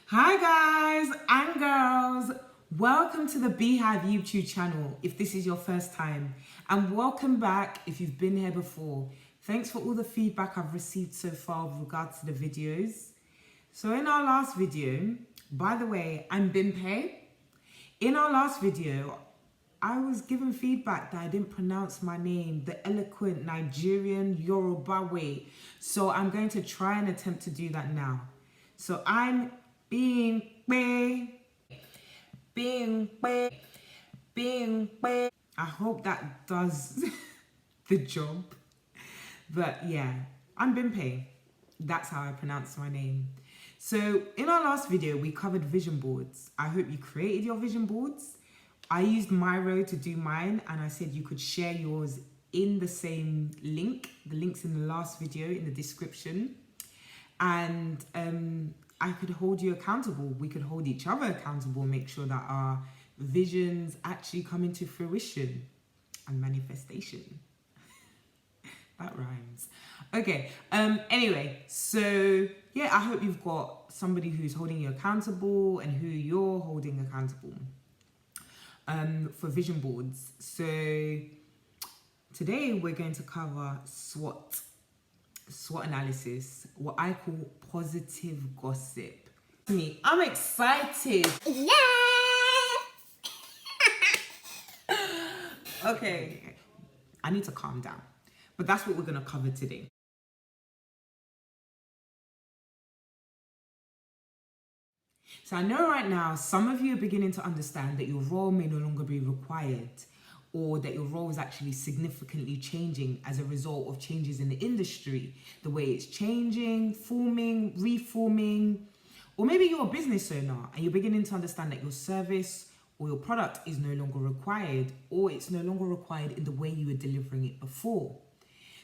Hi guys and girls, welcome to the Bee-Hive YouTube channel if this is your first time, and welcome back if you've been here before. Thanks for all the feedback I've received so far with regards to the videos. So in our last video, by the way, I'm Bimpe. In our last video, I was given feedback that I didn't pronounce my name the eloquent Nigerian Yoruba way. So I'm going to try and attempt to do that now. So I'm being. I hope that does the job. But yeah, I'm Bimpe. That's how I pronounce my name. So in our last video, we covered vision boards. I hope you created your vision boards. I used MIRO to do mine, and I said you could share yours in the same link. The link's in the last video in the description. And I could hold you accountable. We could hold each other accountable and make sure that our visions actually come into fruition and manifestation. That rhymes. Okay, anyway, so yeah, I hope you've got somebody who's holding you accountable and who you're holding accountable for vision boards. So today we're going to cover SWOT analysis, what I call positive gossip. I'm excited. Yeah. Okay, I need to calm down, but that's what we're going to cover today. So I know right now some of you are beginning to understand that your role may no longer be required, or that your role is actually significantly changing as a result of changes in the industry, the way it's changing, forming, reforming. Or maybe you're a business owner and you're beginning to understand that your service or your product is no longer required, or it's no longer required in the way you were delivering it before.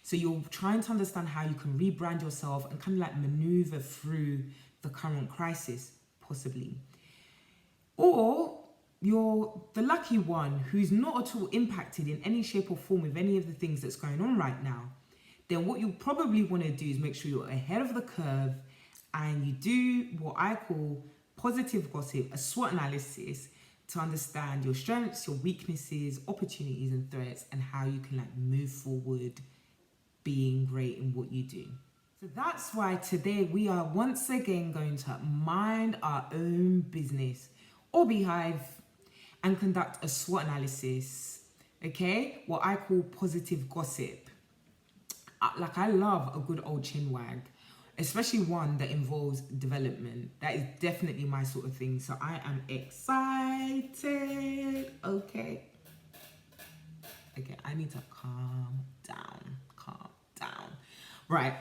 So you're trying to understand how you can rebrand yourself and kind of like maneuver through the current crisis, possibly. Or you're the lucky one who's not at all impacted in any shape or form with any of the things that's going on right now. Then what you probably want to do is make sure you're ahead of the curve and you do what I call positive gossip, a SWOT analysis, to understand your strengths, your weaknesses, opportunities and threats, and how you can like move forward being great in what you do. So that's why today we are once again going to mind our own business, or Bee-Hive, and conduct a SWOT analysis, okay? What I call positive gossip. Like, I love a good old chinwag, especially one that involves development. That is definitely my sort of thing. So I am excited, okay? Okay, I need to calm down. Right.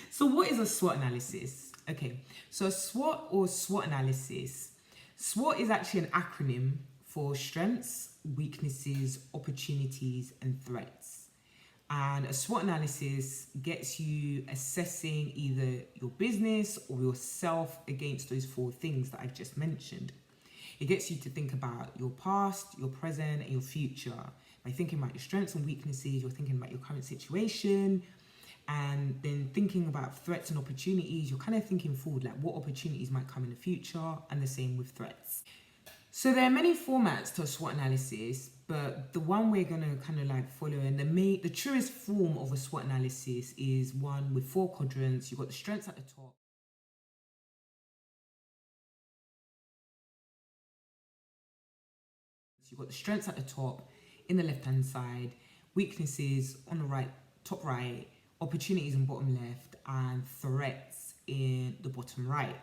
So what is a SWOT analysis? Okay, so a SWOT or SWOT analysis. SWOT is actually an acronym for strengths, weaknesses, opportunities, and threats. And a SWOT analysis gets you assessing either your business or yourself against those four things that I've just mentioned. It gets you to think about your past, your present, and your future. By thinking about your strengths and weaknesses, you're thinking about your current situation, and then thinking about threats and opportunities, you're kind of thinking forward, like what opportunities might come in the future, and the same with threats. So there are many formats to a SWOT analysis, but the one we're going to kind of like follow, and the truest form of a SWOT analysis is one with 4 quadrants. You've got the strengths at the top. You've got the strengths at the top in the left-hand side, weaknesses on the right, top right, opportunities in bottom left, and threats in the bottom right.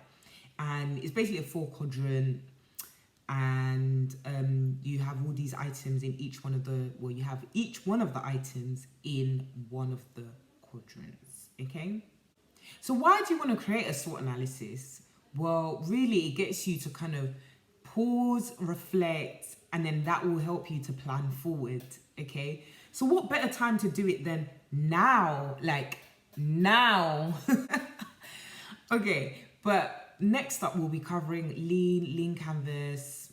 And it's basically a 4 quadrant, and you have all these items in each one of the, well, you have each one of the items in one of the quadrants, okay? So why do you want to create a SWOT analysis? Well, really, it gets you to kind of pause, reflect, and then that will help you to plan forward, okay? So what better time to do it than now? Like, now. Okay, but next up we'll be covering lean canvas,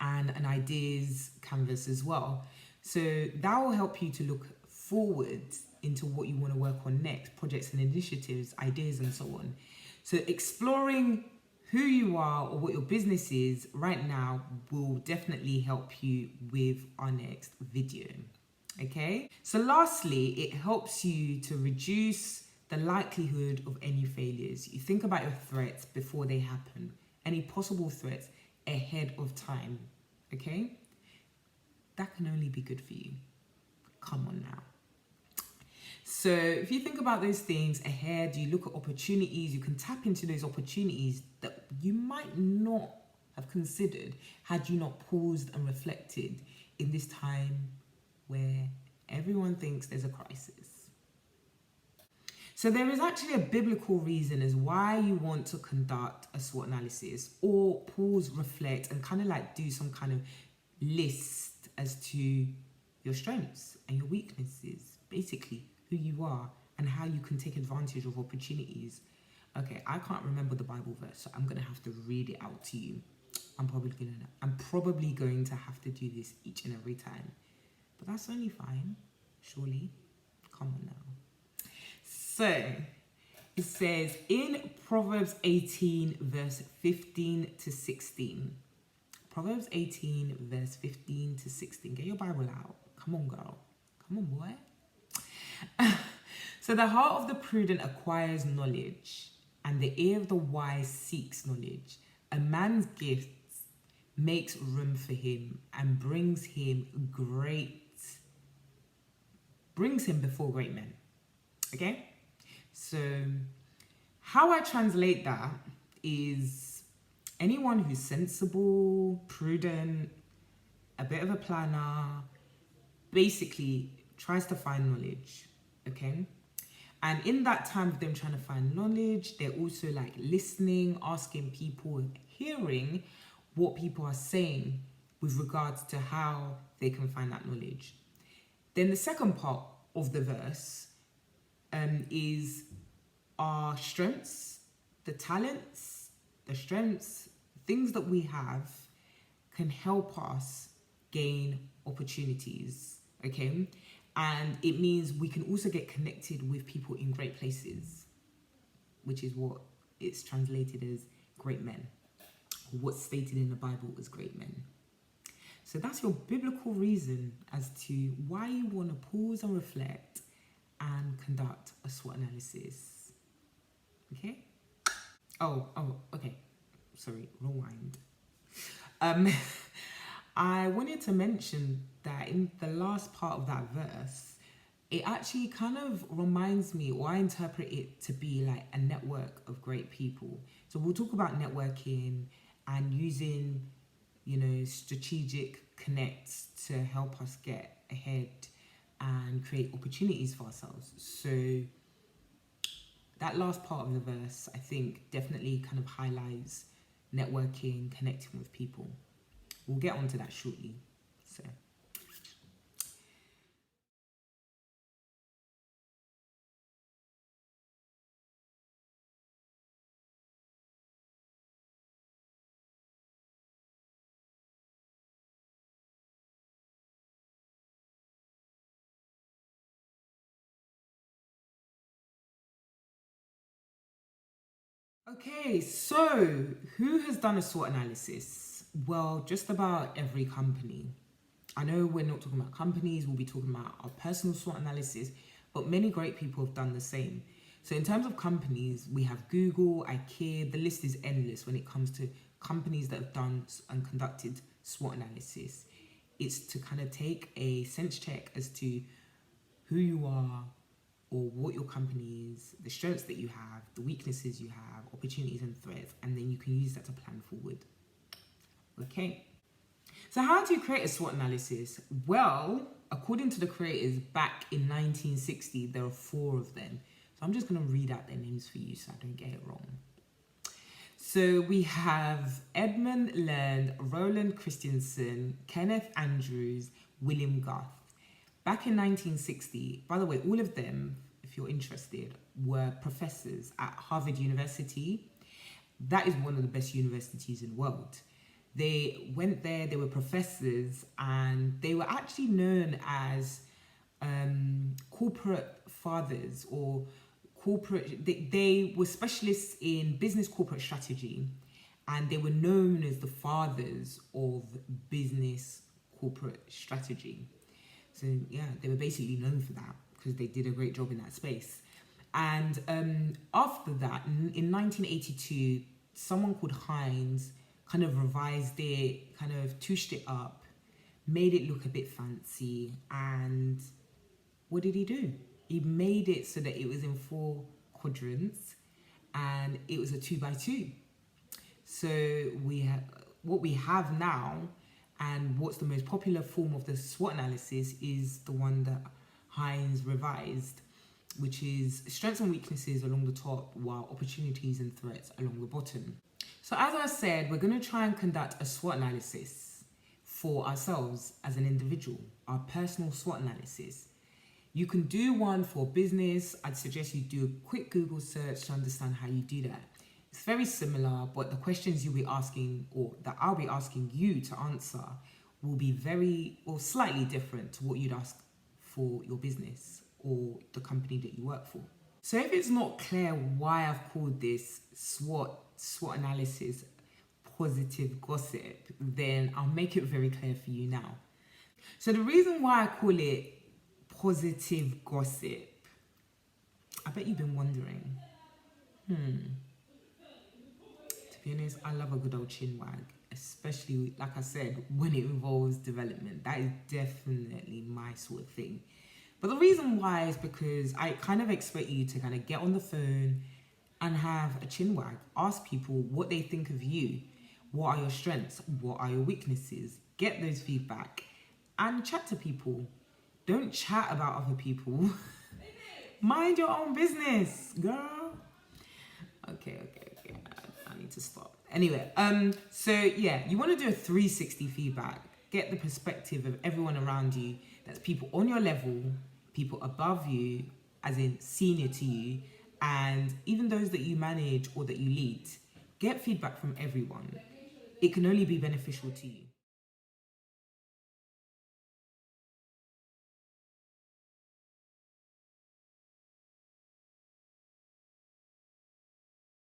and an ideas canvas as well. So that will help you to look forward into what you want to work on next, projects and initiatives, ideas and so on. So exploring who you are or what your business is right now will definitely help you with our next video. Okay, so lastly, it helps you to reduce the likelihood of any failures. You think about your threats before they happen, any possible threats ahead of time. Okay, that can only be good for you. Come on now. So if you think about those things ahead, you look at opportunities, you can tap into those opportunities that you might not have considered had you not paused and reflected in this time where everyone thinks there's a crisis. So there is actually a biblical reason as why you want to conduct a SWOT analysis, or pause, reflect, and kind of like do some kind of list as to your strengths and your weaknesses, basically who you are and how you can take advantage of opportunities. Okay, I can't remember the Bible verse, so I'm gonna have to read it out to you. I'm probably going to have to do this each and every time, but that's only fine, surely. Come on now. So it says in Proverbs 18 verse 15 to 16. Proverbs 18 verse 15 to 16. Get your Bible out. Come on, girl. Come on, boy. So the heart of the prudent acquires knowledge, and the ear of the wise seeks knowledge. A man's gifts makes room for him and brings him before great men. Okay? So how I translate that is anyone who's sensible, prudent, a bit of a planner, basically tries to find knowledge. Okay? And in that time of them trying to find knowledge, they're also like listening, asking people, hearing what people are saying with regards to how they can find that knowledge. Then the second part of the verse is our strengths, the talents, the strengths, things that we have can help us gain opportunities, okay? And it means we can also get connected with people in great places, which is what it's translated as great men, what's stated in the Bible as great men. So that's your biblical reason as to why you want to pause and reflect and conduct a SWOT analysis. Okay? Oh, okay. Sorry, rewind. I wanted to mention that in the last part of that verse, it actually kind of reminds me, or I interpret it to be like a network of great people. So we'll talk about networking and using, you know, strategic connects to help us get ahead and create opportunities for ourselves. So that last part of the verse, I think, definitely kind of highlights networking, connecting with people. We'll get onto that shortly. So okay, so who has done a SWOT analysis? Well, just about every company. I know we're not talking about companies, we'll be talking about our personal SWOT analysis, but many great people have done the same. So in terms of companies, we have Google, IKEA, the list is endless when it comes to companies that have done and conducted SWOT analysis. It's to kind of take a sense check as to who you are or what your company is, the strengths that you have, the weaknesses you have, opportunities and threats, and then you can use that to plan forward. Okay. So how do you create a SWOT analysis? Well, according to the creators back in 1960, there are 4 of them. So I'm just going to read out their names for you so I don't get it wrong. So we have Edmund Learned, Roland Christensen, Kenneth Andrews, William Guth. Back in 1960, by the way, all of them, if you're interested, were professors at Harvard University. That is one of the best universities in the world. They went there, they were professors, and they were actually known as corporate fathers or corporate, they were specialists in business corporate strategy. and they were known as the fathers of business corporate strategy. So yeah, they were basically known for that because they did a great job in that space. And after that, in 1982, someone called Heinz kind of revised it, kind of touched it up, made it look a bit fancy. And what did he do? He made it so that it was in 4 quadrants and it was a 2x2. So what we have now, and what's the most popular form of the SWOT analysis, is the one that Heinz revised, which is strengths and weaknesses along the top, while opportunities and threats along the bottom. So as I said, we're going to try and conduct a SWOT analysis for ourselves as an individual, our personal SWOT analysis. You can do one for business. I'd suggest you do a quick Google search to understand how you do that. It's very similar, but the questions you'll be asking, or that I'll be asking you to answer, will be slightly different to what you'd ask for your business or the company that you work for. So if it's not clear why I've called this SWOT analysis positive gossip, then I'll make it very clear for you now. So the reason why I call it positive gossip, I bet you've been wondering. To be honest, I love a good old chin wag, especially, like I said, when it involves development. That is definitely my sort of thing. But the reason why is because I kind of expect you to kind of get on the phone and have a chin wag. Ask people what they think of you. What are your strengths? What are your weaknesses? Get those feedback and chat to people. Don't chat about other people. Mind your own business, girl. Okay. I need to stop. Anyway, so yeah, you want to do a 360 feedback. Get the perspective of everyone around you. That's people on your level, people above you, as in senior to you, and even those that you manage or that you lead. Get feedback from everyone. It can only be beneficial to you.